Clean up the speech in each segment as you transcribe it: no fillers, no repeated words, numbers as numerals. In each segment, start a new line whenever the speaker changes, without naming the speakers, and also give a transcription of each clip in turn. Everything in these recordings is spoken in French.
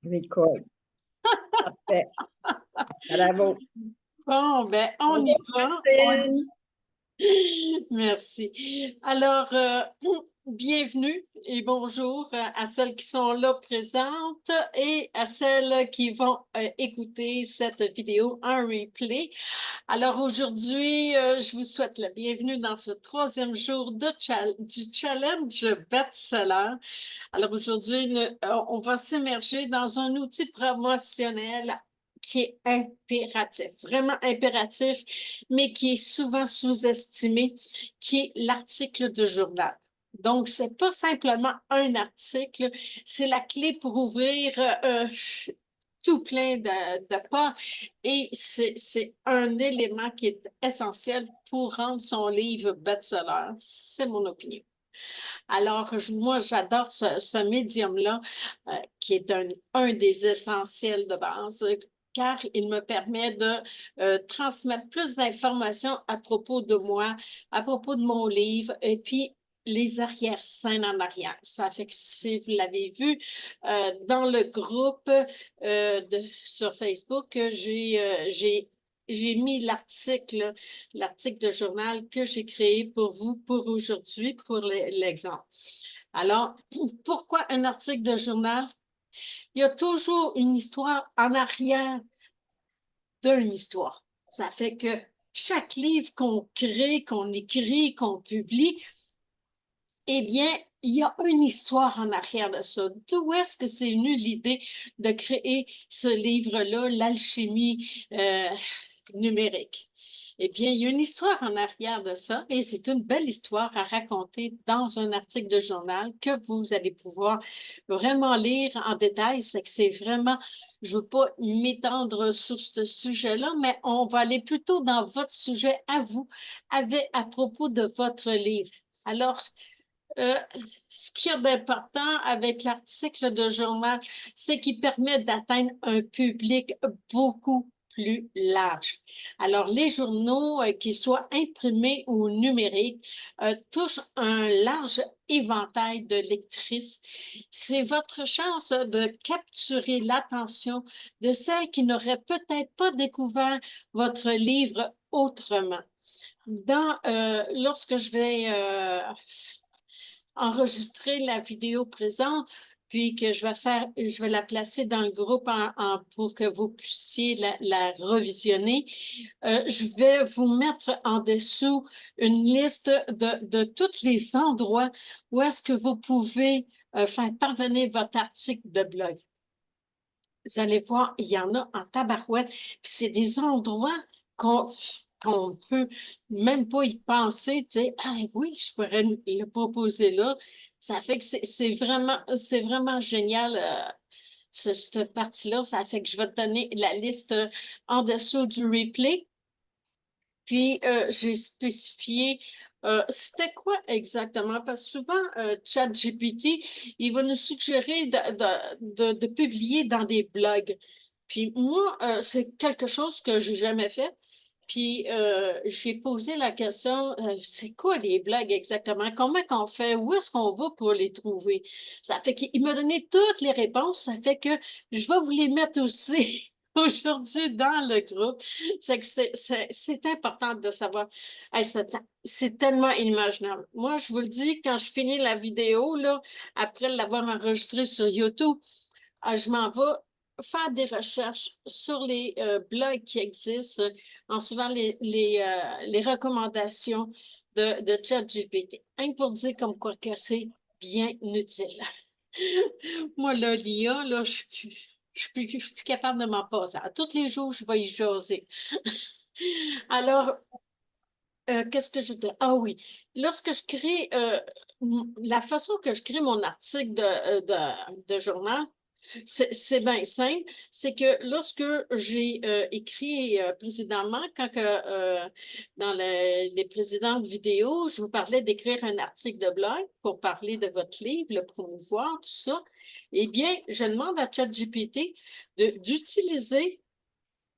Record. Parfait. Bravo.
Bon, ben, on y
Bonjour,
va.
Christine.
Merci. Alors, bienvenue et bonjour à celles qui sont là présentes et à celles qui vont écouter cette vidéo en replay. Alors, aujourd'hui, je vous souhaite la bienvenue dans ce troisième jour du challenge best-seller. Alors, aujourd'hui, on va s'immerger dans un outil promotionnel qui est impératif, vraiment impératif, mais qui est souvent sous-estimé, qui est l'article de journal. Donc, c'est pas simplement un article, c'est la clé pour ouvrir tout plein de portes et c'est un élément qui est essentiel pour rendre son livre best-seller. C'est mon opinion. Alors, moi, j'adore ce médium-là, qui est un des essentiels de base, car il me permet de transmettre plus d'informations à propos de moi, à propos de mon livre, et puis les arrière-scènes en arrière. Ça fait que si vous l'avez vu dans le groupe sur Facebook, j'ai mis l'article de journal que j'ai créé pour vous pour aujourd'hui, pour l'exemple. Alors, pourquoi un article de journal? Il y a toujours une histoire en arrière d'une histoire. Ça fait que chaque livre qu'on crée, qu'on écrit, qu'on publie, eh bien, il y a une histoire en arrière de ça. D'où est-ce que c'est venu l'idée de créer ce livre-là, L'alchimie numérique? Eh bien, il y a une histoire en arrière de ça et c'est une belle histoire à raconter dans un article de journal que vous allez pouvoir vraiment lire en détail. C'est que c'est vraiment, je ne veux pas m'étendre sur ce sujet-là, mais on va aller plutôt dans votre sujet à vous, à propos de votre livre. Alors, euh, ce qu'il y a d'important avec l'article de journal, c'est qu'il permet d'atteindre un public beaucoup plus large. Alors, les journaux, qu'ils soient imprimés ou numériques, touchent un large éventail de lectrices. C'est votre chance de capturer l'attention de celles qui n'auraient peut-être pas découvert votre livre autrement. Lorsque je vais enregistrer la vidéo présente, puis que je vais la placer dans le groupe pour que vous puissiez la revisionner. Je vais vous mettre en dessous une liste de tous les endroits où est-ce que vous pouvez faire parvenir votre article de blog. Vous allez voir, il y en a en tabarouette. Puis c'est des endroits qu'on peut même pas y penser, tu sais, ah oui, je pourrais le proposer là. Ça fait que c'est vraiment génial, cette partie-là. Ça fait que je vais te donner la liste en dessous du replay. Puis, j'ai spécifié, c'était quoi exactement? Parce que souvent, ChatGPT, il va nous suggérer de publier dans des blogs. Puis moi, c'est quelque chose que j'ai jamais fait. Puis, j'ai posé la question, c'est quoi les blogs exactement? Comment qu'on fait? Où est-ce qu'on va pour les trouver? Ça fait qu'il m'a donné toutes les réponses. Ça fait que je vais vous les mettre aussi aujourd'hui dans le groupe. C'est que c'est important de savoir. Hey, c'est tellement inimaginable. Moi, je vous le dis, quand je finis la vidéo, là, après l'avoir enregistrée sur YouTube, je m'en vais faire des recherches sur les blogs qui existent en suivant les recommandations de ChatGPT. Rien que pour dire comme quoi que c'est bien utile. Moi, là, l'IA, là, je suis plus capable de m'en passer. À tous les jours, je vais y jaser. Alors, qu'est-ce que je dis? Ah oui, lorsque je crée, la façon que je crée mon article de journal, c'est bien simple. C'est que lorsque j'ai écrit précédemment, dans les précédentes vidéos, je vous parlais d'écrire un article de blog pour parler de votre livre, le promouvoir, tout ça, eh bien, je demande à ChatGPT d'utiliser,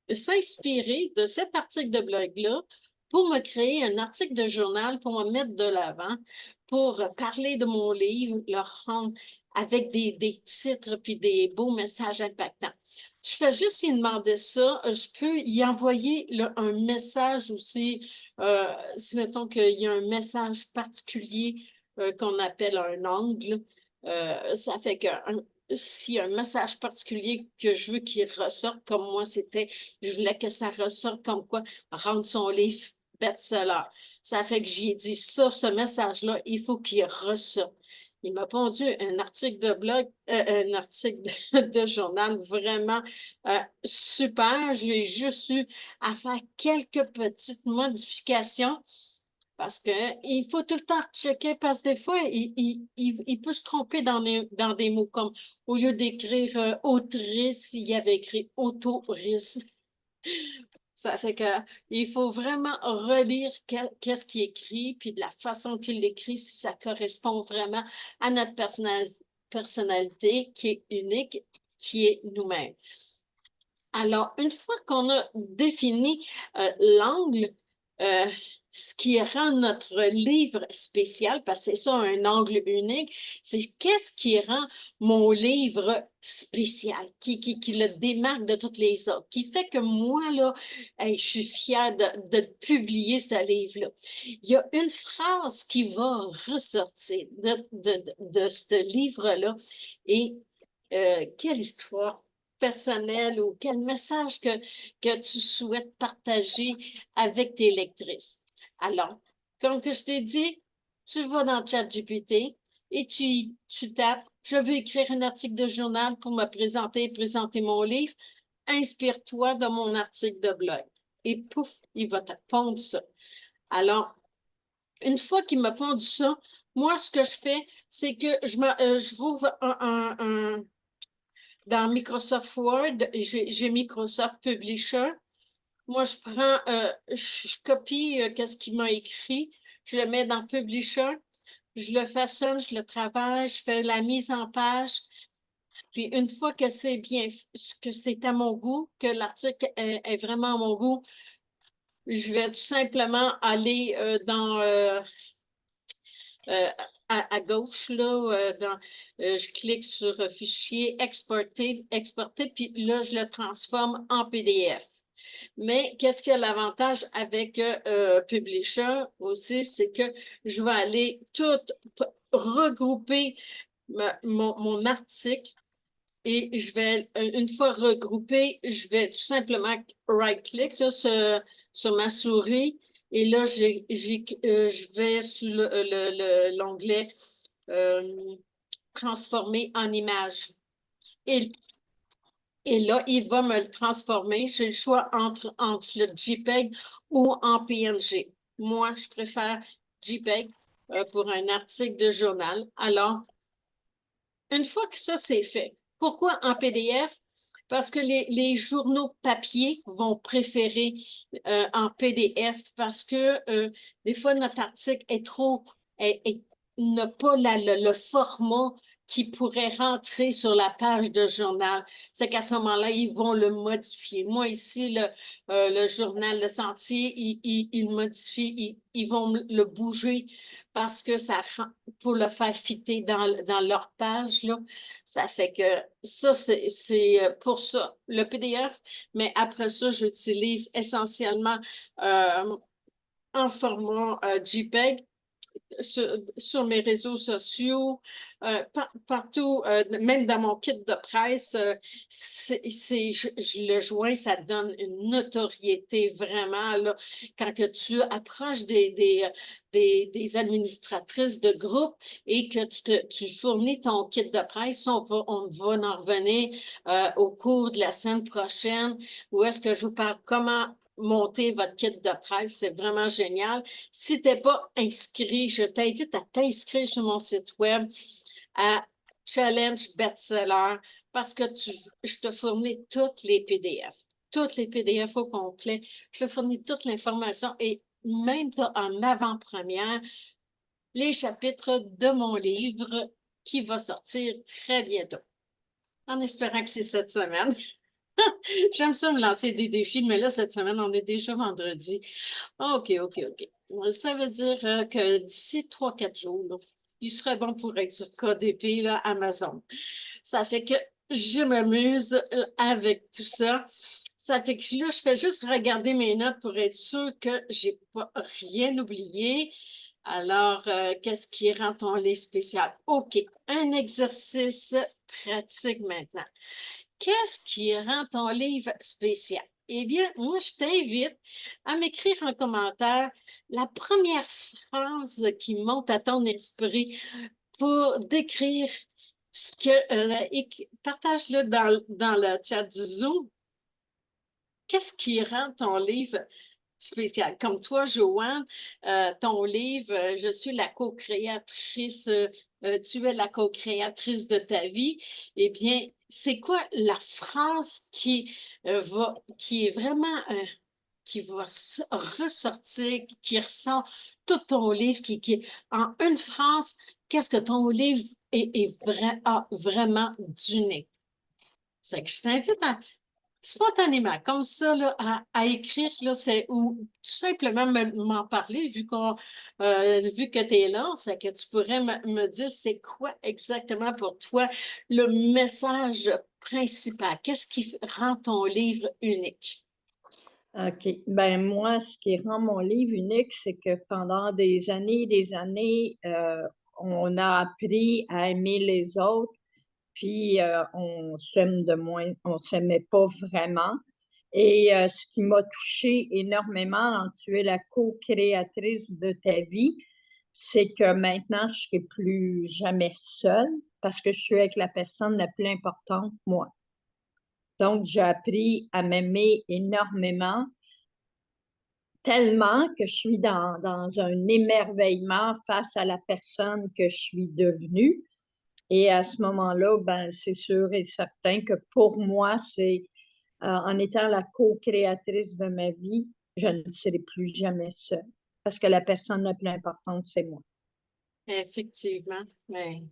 de s'inspirer de cet article de blog-là pour me créer un article de journal, pour me mettre de l'avant, pour parler de mon livre, le rendre avec des titres puis des beaux messages impactants. Je fais juste y demander ça. Je peux y envoyer un message aussi, si mettons qu'il y a un message particulier qu'on appelle un angle. Ça fait que s'il y a un message particulier que je veux qu'il ressorte, comme moi, je voulais que ça ressorte comme quoi rendre son livre best-seller. Ça fait que j'ai dit ça, ce message-là, il faut qu'il ressorte. Il m'a pondu un article de blog, un article de journal vraiment super. J'ai juste eu à faire quelques petites modifications parce qu'il faut tout le temps checker parce que des fois, il peut se tromper dans des mots comme au lieu d'écrire autrice, il y avait écrit autorice. Ça fait que il faut vraiment relire qu'est-ce qu'il écrit, puis de la façon qu'il l'écrit, si ça correspond vraiment à notre personnalité qui est unique, qui est nous-mêmes. Alors, une fois qu'on a défini l'angle, euh, ce qui rend notre livre spécial, parce que c'est ça un angle unique, c'est qu'est-ce qui rend mon livre spécial, qui le démarque de toutes les autres, qui fait que moi, là, hey, je suis fière de publier ce livre-là. Il y a une phrase qui va ressortir de ce livre-là et quelle histoire personnel ou quel message que tu souhaites partager avec tes lectrices. Alors, comme que je t'ai dit, tu vas dans ChatGPT et tu tapes « Je veux écrire un article de journal pour me présenter mon livre. Inspire-toi de mon article de blog. » Et pouf, il va te pondre ça. Alors, une fois qu'il m'a pondu ça, moi, ce que je fais, c'est que je rouvre dans Microsoft Word, j'ai Microsoft Publisher. Moi, je copie qu'est-ce qu'il m'a écrit, je le mets dans Publisher, je le façonne, je le travaille, je fais la mise en page. Puis une fois que c'est bien, que c'est à mon goût, que l'article est vraiment à mon goût, je vais tout simplement aller euh, à gauche, là, je clique sur Fichier, exporter, puis là, je le transforme en PDF. Mais qu'est-ce qu'il y a l'avantage avec Publisher aussi, c'est que je vais aller tout regrouper mon article et je vais, une fois regroupé, je vais tout simplement right-click sur ma souris et là, je vais sur l'onglet transformer en image. Et, et là, il va me le transformer. J'ai le choix entre le JPEG ou en PNG. Moi, je préfère JPEG pour un article de journal. Alors, une fois que ça, c'est fait, pourquoi en PDF? Parce que les journaux papier vont préférer en PDF parce que des fois, notre article est trop, n'a pas le format qui pourrait rentrer sur la page de journal. C'est qu'à ce moment-là, ils vont le modifier. Moi, ici, le journal Le Sentier, ils modifient, ils vont le bouger parce que ça pour le faire fitter dans leur page, là, ça fait que ça, c'est pour ça, le PDF, mais après ça, j'utilise essentiellement en format JPEG sur mes réseaux sociaux, partout, même dans mon kit de presse, je le joins, ça donne une notoriété vraiment. Là, quand que tu approches des administratrices de groupe et que tu fournis ton kit de presse, on va en revenir au cours de la semaine prochaine, où est-ce que je vous parle comment monter votre kit de presse, c'est vraiment génial. Si tu n'es pas inscrit, je t'invite à t'inscrire sur mon site web à Challenge Bestseller parce que je te fournis toutes les PDF. Toutes les PDF au complet. Je te fournis toute l'information et même en avant-première les chapitres de mon livre qui va sortir très bientôt. En espérant que c'est cette semaine. J'aime ça me lancer des défis, mais là, cette semaine, on est déjà vendredi. OK. Ça veut dire que d'ici 3-4 jours, là, il serait bon pour être sur KDP, là, Amazon. Ça fait que je m'amuse avec tout ça. Ça fait que là, je fais juste regarder mes notes pour être sûre que j'ai pas rien oublié. Alors, qu'est-ce qui rend ton livre spécial? OK, un exercice pratique maintenant. Qu'est-ce qui rend ton livre spécial? Eh bien, moi, je t'invite à m'écrire en commentaire la première phrase qui monte à ton esprit pour décrire ce que... partage-le dans le chat du Zoom. Qu'est-ce qui rend ton livre spécial? Comme toi, Joanne, ton livre, je suis la co-créatrice, tu es la co-créatrice de ta vie. Eh bien, c'est quoi la phrase qui est vraiment, qui va ressortir, qui ressent tout ton livre, en une phrase, qu'est-ce que ton livre a vraiment d'unique? C'est que je t'invite à spontanément, comme ça, là, à écrire, là, ou tout simplement m'en parler, vu que tu es là, c'est que tu pourrais me dire c'est quoi exactement pour toi le message principal? Qu'est-ce qui rend ton livre unique?
OK. Ben moi, ce qui rend mon livre unique, c'est que pendant des années, on a appris à aimer les autres, puis on s'aimait pas vraiment. Et ce qui m'a touchée énormément dans Tu es la co-créatrice de ta vie, c'est que maintenant, je serai plus jamais seule parce que je suis avec la personne la plus importante, moi. Donc, j'ai appris à m'aimer énormément, tellement que je suis dans un émerveillement face à la personne que je suis devenue. Et à ce moment-là, ben, c'est sûr et certain que pour moi, en étant la co-créatrice de ma vie, je ne serai plus jamais seule parce que la personne la plus importante, c'est moi.
Effectivement. Mais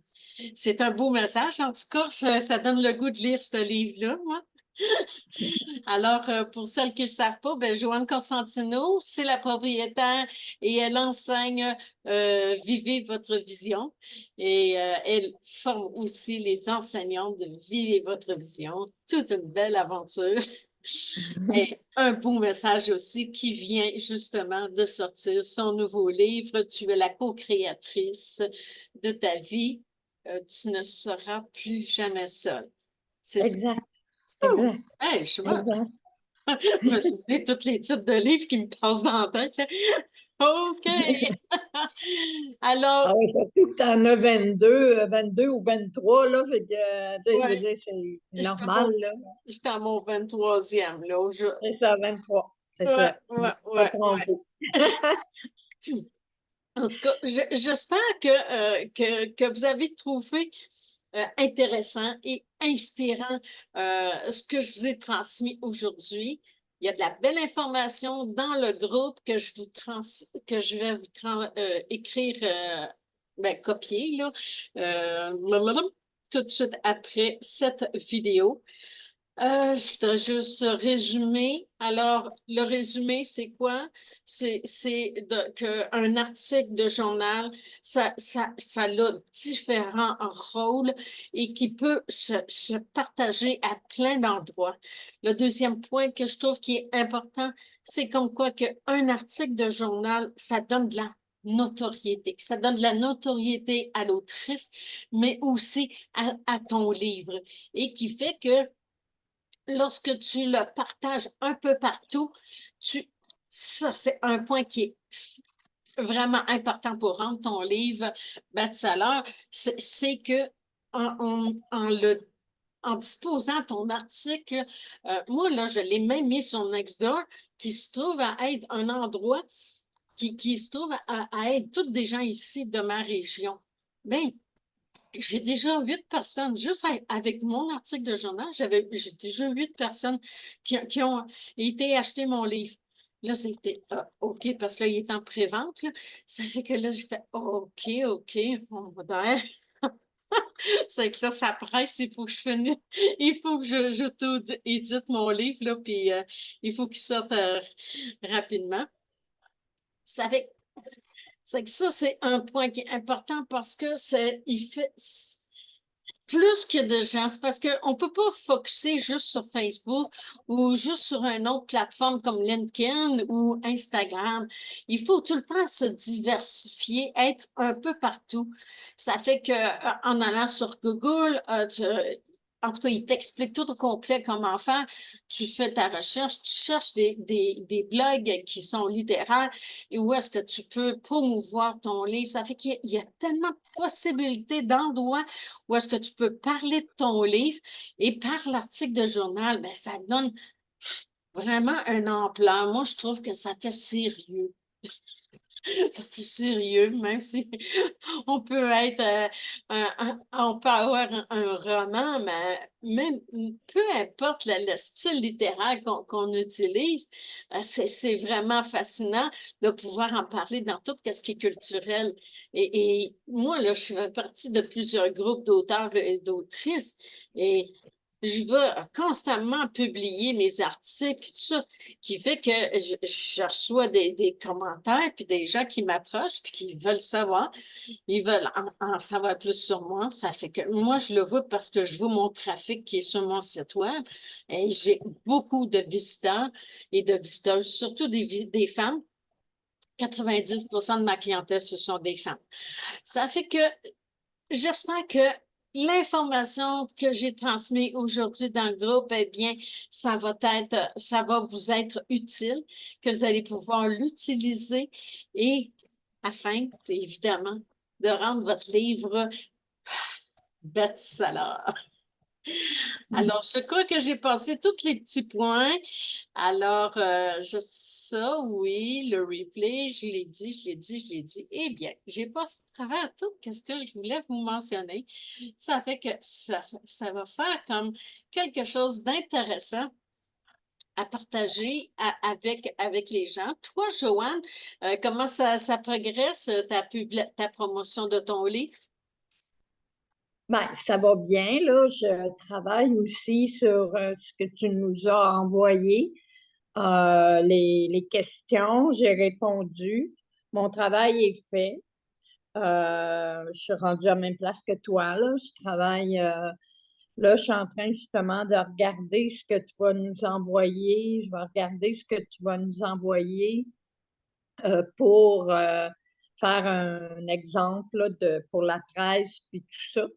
c'est un beau message. En tout cas, ça donne le goût de lire ce livre-là, moi. Alors, pour celles qui ne le savent pas, ben, Joanne Constantino, c'est la propriétaire et elle enseigne Vivez votre vision. Et elle forme aussi les enseignants de Vivez votre vision. Toute une belle aventure. Et un beau message aussi qui vient justement de sortir son nouveau livre. Tu es la co-créatrice de ta vie. Tu ne seras plus jamais seule. C'est ça.
Exact,
Oh!
exact,
Hey, je vois.
exact.
Je me souviens de tous les titres de livres qui me passent dans la tête, là. OK.
Ah
Alors,
oui, surtout que tu en as 22 ou 23, là, fait que, tu sais, je veux
ouais,
dire, c'est
j'étais à
normal, là.
j'étais à mon 23e, là.
C'est ça, 23, c'est
Ouais,
ça. Tu ne
ouais,
pas
ouais, ouais.
trompé.
En tout cas, j'espère que vous avez trouvé intéressant et inspirant ce que je vous ai transmis aujourd'hui. Il y a de la belle information dans le groupe que je vais écrire, ben, copier, là, tout de suite après cette vidéo. Je voudrais juste résumer. Alors, le résumé, c'est quoi? Qu'un article de journal, ça a différents rôles et qui peut se partager à plein d'endroits. Le deuxième point que je trouve qui est important, c'est comme quoi qu'un article de journal, ça donne de la notoriété. Ça donne de la notoriété à l'autrice, mais aussi à ton livre. Et qui fait que lorsque tu le partages un peu partout, ça, c'est un point qui est vraiment important pour rendre ton livre best-seller, c'est que en disposant ton article, moi, là, je l'ai même mis sur Nextdoor, qui se trouve à être un endroit qui se trouve à être toutes des gens ici de ma région. Ben, j'ai déjà 8 personnes, juste avec mon article de journal, j'ai déjà 8 personnes qui ont été acheter mon livre. Là, c'était OK, parce que là, il est en pré-vente. Là. Ça fait que là, je fais OK, OK, on va dire. C'est que là, ça presse, il faut que je finisse. Il faut que je édite mon livre, là, puis il faut qu'il sorte rapidement. Ça fait C'est que ça, c'est un point qui est important parce que plus que de gens, c'est parce qu'on ne peut pas focuser juste sur Facebook ou juste sur une autre plateforme comme LinkedIn ou Instagram. Il faut tout le temps se diversifier, être un peu partout. Ça fait que en allant sur Google, en tout cas, il t'explique tout au complet comment faire. Tu fais ta recherche, tu cherches des blogs qui sont littéraires et où est-ce que tu peux promouvoir ton livre. Ça fait qu'il y a tellement de possibilités d'endroits où est-ce que tu peux parler de ton livre et par l'article de journal, ben, ça donne vraiment un ampleur. Moi, je trouve que ça fait sérieux. Ça fait sérieux, même si on peut être, on peut avoir un roman, mais même, peu importe le style littéraire qu'on utilise, c'est vraiment fascinant de pouvoir en parler dans tout ce qui est culturel. Et moi, là, je fais partie de plusieurs groupes d'auteurs et d'autrices et je veux constamment publier mes articles, puis tout ça, qui fait que je reçois des commentaires, puis des gens qui m'approchent, puis qui veulent savoir, ils veulent en savoir plus sur moi. Ça fait que moi, je le vois parce que je vois mon trafic qui est sur mon site web, et j'ai beaucoup de visiteurs et de visiteuses, surtout des femmes. 90% de ma clientèle, ce sont des femmes. Ça fait que j'espère que l'information que j'ai transmise aujourd'hui dans le groupe, eh bien, ça va vous être utile, que vous allez pouvoir l'utiliser et afin, évidemment, de rendre votre livre best-seller. Alors, je crois que j'ai passé tous les petits points. Alors, ça, oui, le replay, je l'ai dit, je l'ai dit, je l'ai dit. Eh bien, j'ai passé à travers tout ce que je voulais vous mentionner. Ça fait que ça va faire comme quelque chose d'intéressant à partager avec les gens. Toi, Joanne, comment ça progresse, ta promotion de ton livre?
Ben, ça va bien, là. Je travaille aussi sur ce que tu nous as envoyé. Les questions, j'ai répondu. Mon travail est fait. Je suis rendue à la même place que toi, là. Je travaille, là, je suis en train justement de regarder ce que tu vas nous envoyer. Je vais regarder ce que tu vas nous envoyer pour faire un exemple là, pour la presse puis tout ça.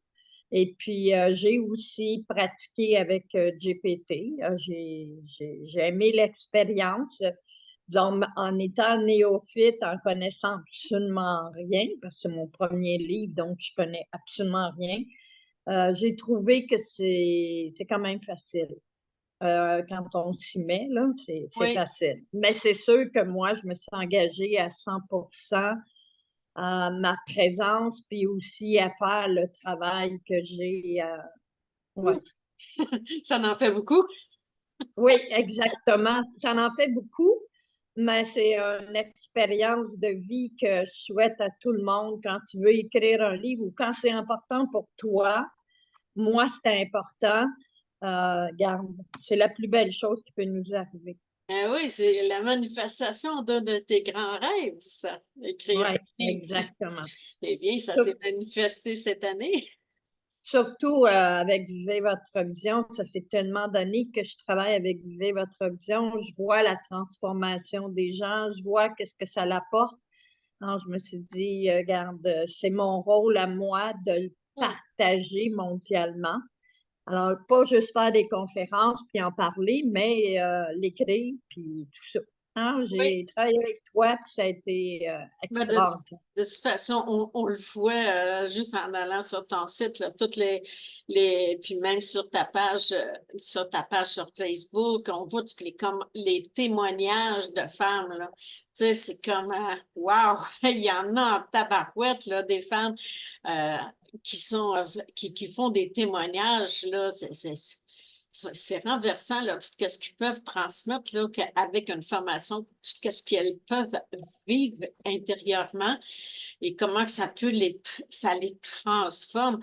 Et puis, j'ai aussi pratiqué avec GPT. J'ai aimé l'expérience. Disons, en étant néophyte, en connaissant absolument rien, parce que c'est mon premier livre, donc je connais absolument rien, j'ai trouvé que c'est quand même facile. Quand on s'y met, là, c'est
Oui.
facile. Mais c'est sûr que moi, je me suis engagée à 100% à ma présence, puis aussi à faire le travail que j'ai. Ouais.
Ça en fait beaucoup?
Oui, exactement. Ça en fait beaucoup, mais c'est une expérience de vie que je souhaite à tout le monde quand tu veux écrire un livre ou quand c'est important pour toi. Moi, c'est important. Garde, c'est la plus belle chose qui peut nous arriver.
Ah oui, c'est la manifestation d'un de tes grands rêves, ça, écrire un
Oui,
livre.
exactement.
Eh bien, ça
Sur-
s'est manifesté cette année.
Surtout avec Vivez votre vision, ça fait tellement d'années que je travaille avec Vivez votre vision. Je vois la transformation des gens, je vois qu'est-ce que ça l'apporte. Alors, je me suis dit, regarde, c'est mon rôle à moi de le
Hmm.
partager mondialement. Alors, pas juste faire des conférences puis en parler, mais l'écrire puis tout ça. Hein,
Oui,
j'ai travaillé avec toi, puis ça a été
mais
extraordinaire.
de toute façon, on le voit juste en allant sur ton site, là, toutes puis même sur ta page sur Facebook, on voit tous les témoignages de femmes, là. Tu sais, c'est comme, wow, il y en a en tabarouette, là, des femmes euh, qui font des témoignages, là, c'est renversant, là, tout ce qu'ils peuvent transmettre là, avec une formation, tout ce qu'elles peuvent vivre intérieurement et comment que ça les transforme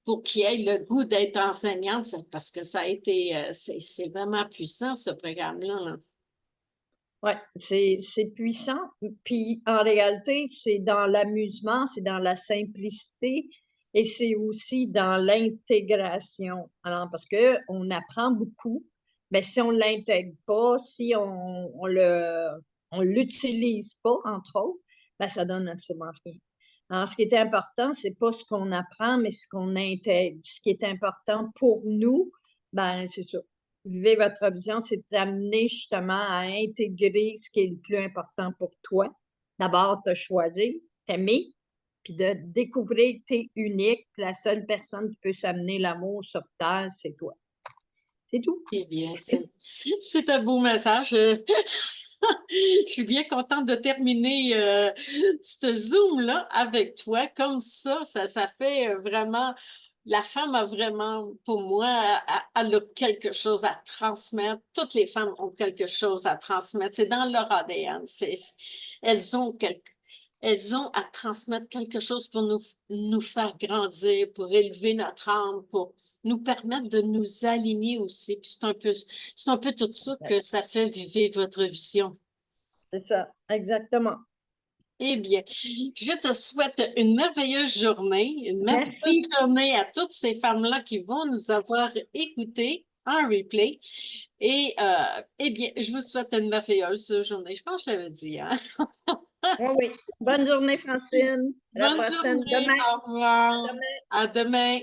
pour qu'ils aient le goût d'être enseignante, parce que ça a été, c'est vraiment puissant, ce programme-là, là.
Ouais, c'est puissant. Puis en réalité, c'est dans l'amusement, c'est dans la simplicité et c'est aussi dans l'intégration. Alors parce que on apprend beaucoup, mais si on l'intègre pas, si on l'utilise pas, entre autres, ben ça donne absolument rien. Alors ce qui est important, c'est pas ce qu'on apprend, mais ce qu'on intègre. Ce qui est important pour nous, ben c'est ça. Vivez votre vision, c'est d'amener justement à intégrer ce qui est le plus important pour toi. D'abord, te choisir, t'aimer, puis de découvrir que tu es unique. La seule personne qui peut s'amener l'amour sur terre, c'est toi. C'est tout.
Eh bien, c'est un beau message. Je suis bien contente de terminer ce Zoom-là avec toi. Comme ça fait vraiment, la femme a vraiment, pour moi, elle a quelque chose à transmettre. Toutes les femmes ont quelque chose à transmettre. C'est dans leur ADN. Elles ont elles ont à transmettre quelque chose pour nous faire grandir, pour élever notre âme, pour nous permettre de nous aligner aussi. Puis c'est un peu tout ça que ça fait vivre votre vision.
C'est ça, exactement.
Eh bien, je te souhaite une merveilleuse journée, une merveilleuse
Merci.
journée à toutes ces femmes-là qui vont nous avoir écoutés en replay. Et eh bien, je vous souhaite une merveilleuse journée. Je pense que je l'avais dit, hein?
Oui, oui. Bonne journée, Francine. À la
Bonne
prochaine.
journée,
Demain.
au
À
revoir.
demain.
À demain.